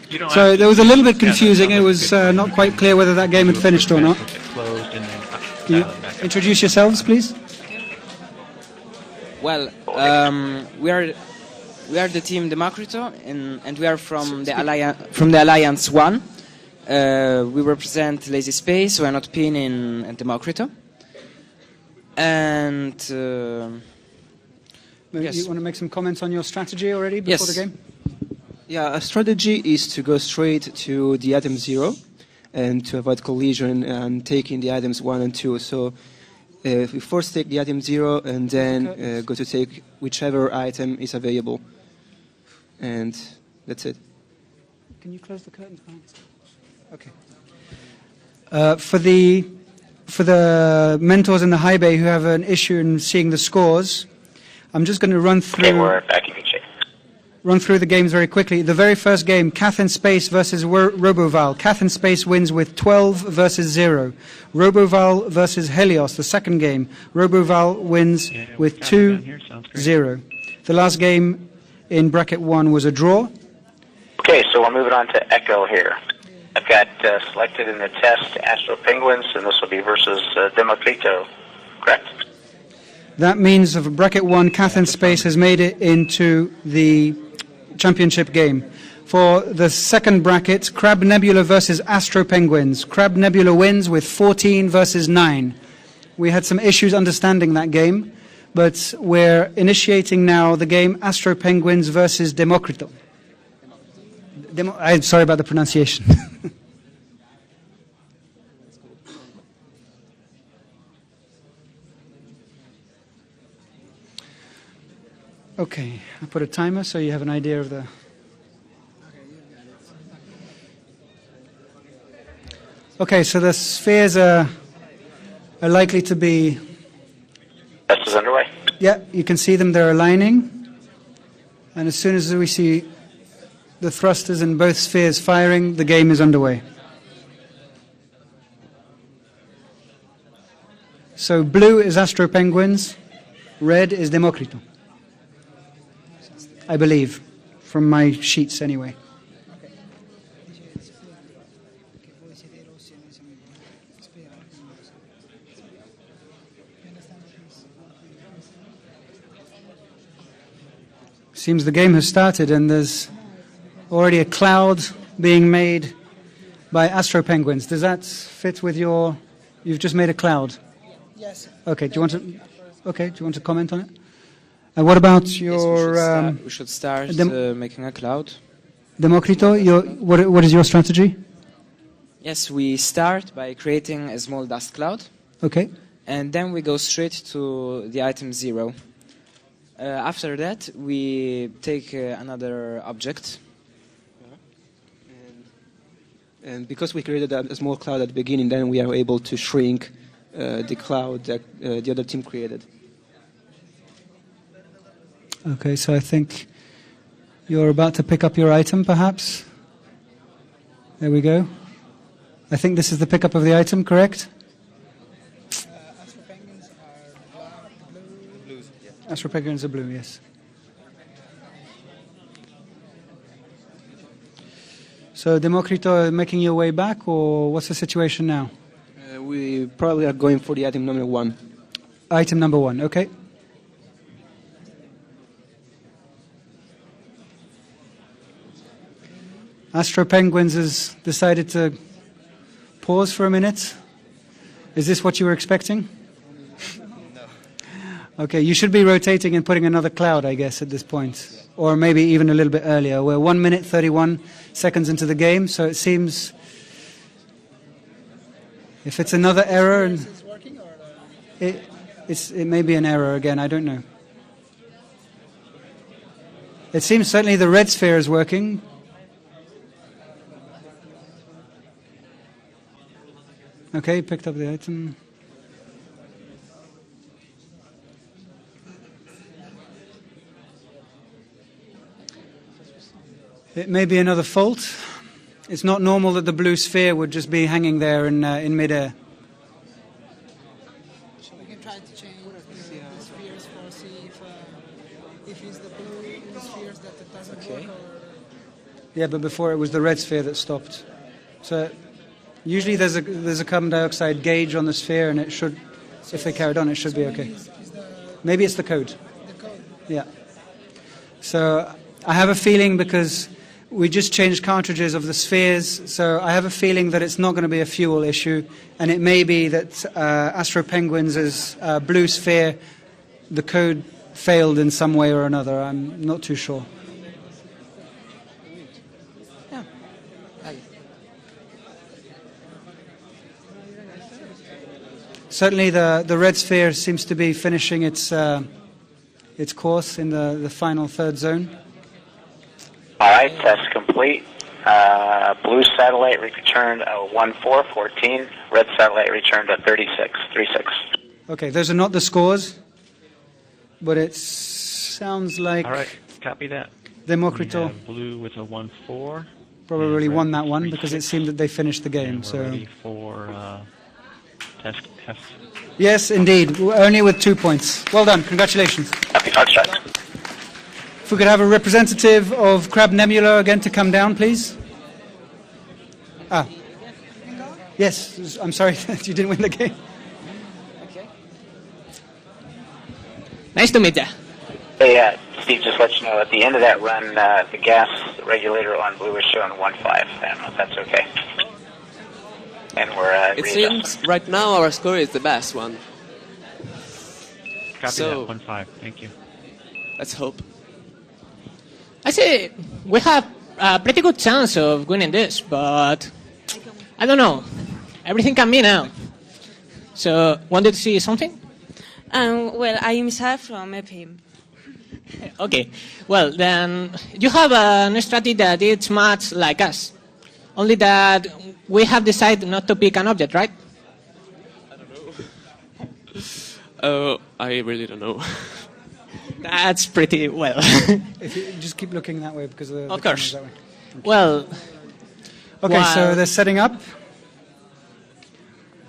You don't So have to- there was a little bit Yeah, confusing. that It was sounds like a not good quite clear whether that game had finished or not. Closed and then Can you dial it back up. introduce yourselves, please? Well, we are the team Democito, and we are from the Alliance One. We represent Lazy Space. We are not PIN in Democito. And Maybe yes. you want to make some comments on your strategy already before Yes. the game? Yeah, a strategy is to go straight to the item 0 and to avoid collision and taking the items 1 and 2. So we first take the item 0 and then go to take whichever item is available. And that's it. Can you close the curtains? Okay. For the mentors in the high bay who have an issue in seeing the scores, I'm just going to run through the games very quickly. The very first game, Cath in Space versus Roboval. Cath in Space wins with 12 versus 0. Roboval versus Helios, the second game. Roboval wins with 2-0. The last game in bracket 1 was a draw. Okay, so we're moving on to Echo here. I've got selected in the test Astro Penguins, and this will be versus Democito, correct? That means of bracket 1, Cath in Space has made it into the championship game. For the second bracket, Crab Nebula versus Astro Penguins. Crab Nebula wins with 14 versus 9. We had some issues understanding that game, but we're initiating now the game Astro Penguins versus Democito. I'm sorry about the pronunciation. Okay, I put a timer so you have an idea of the... Okay, so the spheres are likely to be... Test is underway. Yeah, you can see them, they're aligning. And as soon as we see the thrusters in both spheres firing, the game is underway. So blue is Astro Penguins, red is Democito. I believe, from my sheets anyway. Seems the game has started and there's already a cloud being made by Astro Penguins. Does that fit with your... You've just made a cloud? Yes. Okay, do you want to comment on it? And what about your... Yes, we should start making a cloud. Democito, what is your strategy? Yes, we start by creating a small dust cloud. Okay. And then we go straight to the item 0. After that, we take another object. And because we created a small cloud at the beginning, then we are able to shrink the cloud that the other team created. Okay, so I think you're about to pick up your item, perhaps? There we go. I think this is the pickup of the item, correct? Astro Penguins are black, blue. Astro Penguins are blue, yes. So, Democito, making your way back, or what's the situation now? We probably are going for the item number 1. Item number 1, okay. Astro Penguins has decided to pause for a minute. Is this what you were expecting? No. Okay, you should be rotating and putting another cloud, I guess, at this point. Or maybe even a little bit earlier. We're 1 minute, 31 seconds into the game, so it seems... If it's another error... And Is it working or it may be an error again, I don't know. It seems certainly the red sphere is working. Okay, picked up the item. It may be another fault. It's not normal that the blue sphere would just be hanging there in midair. so we can try to change the spheres for see if it's the blue spheres that it doesn't work or... Yeah, but before it was the red sphere that stopped. So usually there's a carbon dioxide gauge on the sphere, and it should, if they carried on, it should be okay. Maybe it's the code. The code. Yeah. So I have a feeling, because we just changed cartridges of the spheres, so I have a feeling that it's not going to be a fuel issue, and it may be that Astro Penguins' blue sphere, the code failed in some way or another. I'm not too sure. Yeah. Certainly the red sphere seems to be finishing its course in the final third zone. All right, test complete. Blue satellite returned 1414. Red satellite returned 36. Okay, those are not the scores, but it sounds like All right, copy that. Democito We have blue with a 1-4. probably and won red that one 3-6. because it seemed that they finished the game. And we're So ready for test. yes, indeed, only with 2 points. Well done, congratulations. Copy, Foxtrot. If we could have a representative of Crab Nebula again to come down, please. Ah, yes, I'm sorry that you didn't win the game. Nice to meet you. Hey, Steve, just let you know, at the end of that run, the gas regulator on blue is showing 1.5. I don't know if that's okay. And we're It seems right now our score is the best one. Copy So- that 1-5. Thank you. Let's hope. I say we have a pretty good chance of winning this, but I don't know. Everything can be now. So, wanted to see something? Well, I am Sara from EPIM. Okay. Well, then you have a strategy that is much like us. Only that we have decided not to pick an object, right? Oh, I really don't know. That's pretty well. If you just keep looking that way because the Of camera's course. that way. Well, Okay, so Wow. they're setting up.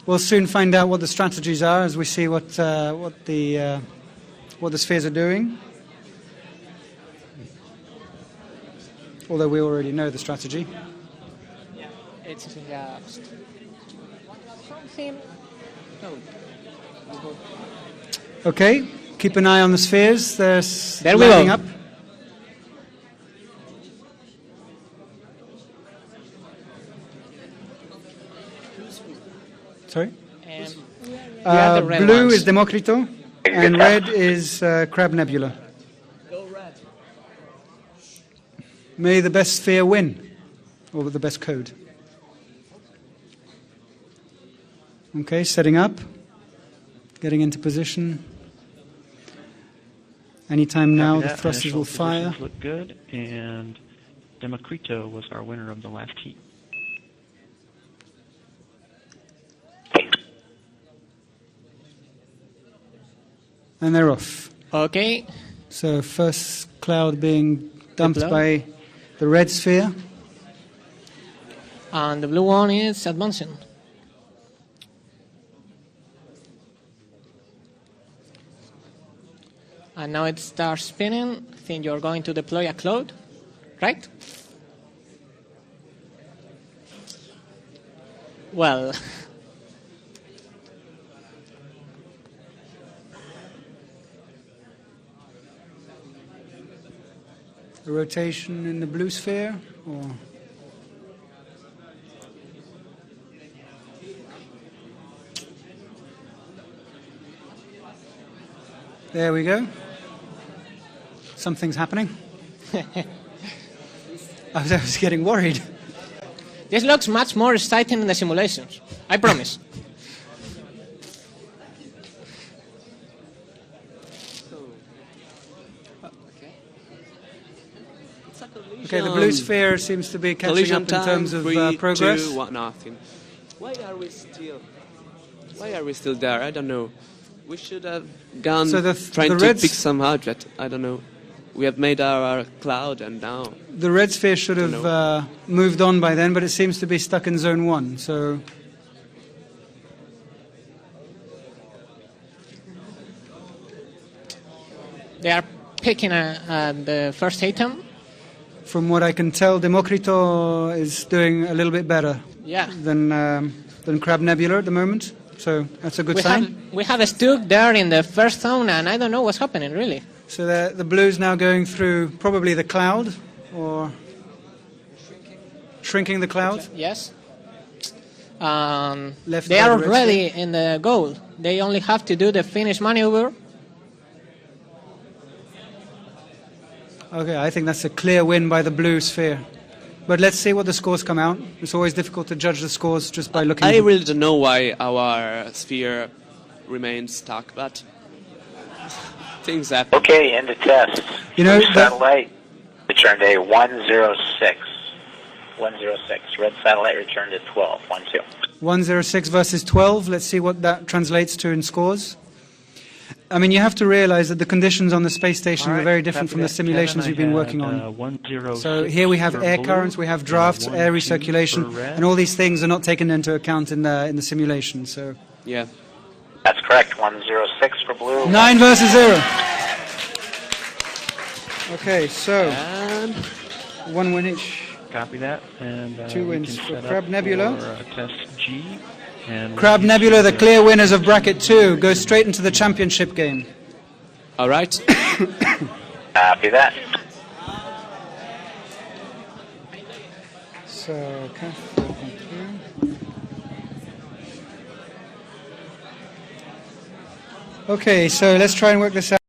We'll soon find out what the strategies are as we see what the spheres are doing. Although we already know the strategy. it's just something. Okay, keep an eye on the spheres. They're There we lining go. up. Sorry? We are the red Blue ones. is Democito, and red is Crab Nebula. May the best sphere win, or the best code. Okay, setting up, getting into position. Anytime now, Copy the that. thrusters Initial will fire. positions look good, and Democito was our winner of the last heat. And they're off. Okay. So first cloud being dumped cloud. by the red sphere. And the blue one is advancing. And now it starts spinning. I think you're going to deploy a cloud, right? Well, A rotation in the blue sphere, or there we go. Something's happening. I was getting worried. this looks much more exciting than the simulations. I promise. Okay, the blue sphere seems to be catching Collision up in time, terms of 3, progress. 2, 1, nothing. Why are we still there? I don't know. We should have gone So trying the to reds- pick some object. I don't know. We have made our cloud and now. The red sphere should Don't have moved on by then, but it seems to be stuck in zone 1. So They are picking the first atom. From what I can tell, Democito is doing a little bit better than Crab Nebula at the moment. So that's a good sign. We have a Stuck there in the first zone, and I don't know what's happening, really. So the blue's now going through probably the cloud, or shrinking the cloud. Yes. They are already in the goal. They only have to do the finish maneuver. Okay, I think that's a clear win by the blue sphere. But let's see what the scores come out. It's always difficult to judge the scores just by looking. I really don't know why our sphere remains stuck, but things happen. Okay, end of test. You know, satellite returned a 106. 106. Red satellite returned a 12. 1-2. 106 versus 12. Let's see what that translates to in scores. I mean, you have to realize that the conditions on the space station are very different from the simulations we've been working on. So here we have air currents, we have drafts, air recirculation, and all these things are not taken into account in the simulation. So yeah, that's correct. 106 for blue. 9 versus 0. Okay, so and 1 win each. Copy that. And 2 wins for Crab Nebula. For, test G. And Crab Nebula, the clear winners of bracket 2, go straight into the championship game. All right. Copy that. So, okay. Okay, so let's try and work this out.